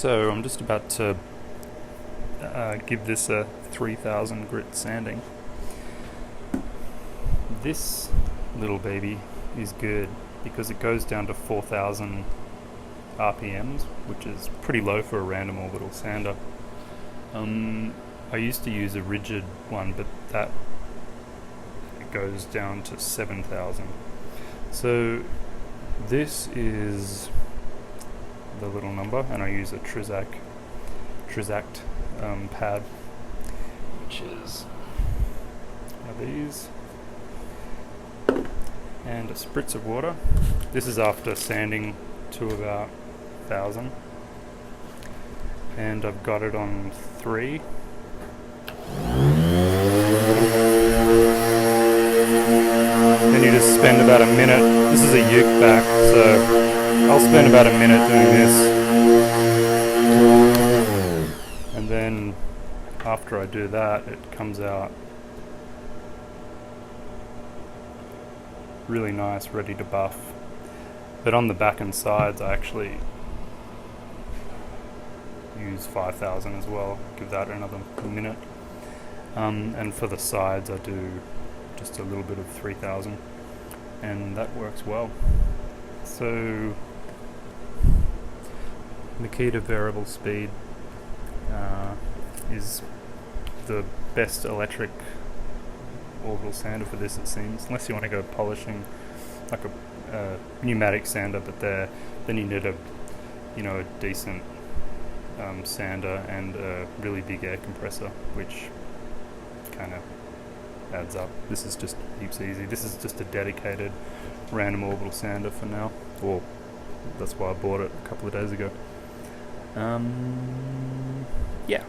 So I'm just about to give this a 3000 grit sanding. This little baby is good because it goes down to 4000 RPMs, which is pretty low for a random orbital sander. I used to use a rigid one, but that it goes down to 7000. So this is the little number, and I use a Trizact pad, which is one of these, and a spritz of water. This is after sanding to about 1000, and I've got it on 3. Then you just spend about a minute. This is a uke back, so I'll spend about a minute doing this, and then after I do that, it comes out really nice, ready to buff. But on the back and sides, I actually use 5000 as well, give that another minute. And for the sides, I do just a little bit of 3000, and that works well. So Makita variable speed is the best electric orbital sander for this, it seems, unless you want to go polishing like a pneumatic sander, but then you need a decent sander and a really big air compressor, which kind of adds up. This is just heaps easy. This is just a dedicated random orbital sander for now, or that's why I bought it a couple of days ago. Yeah.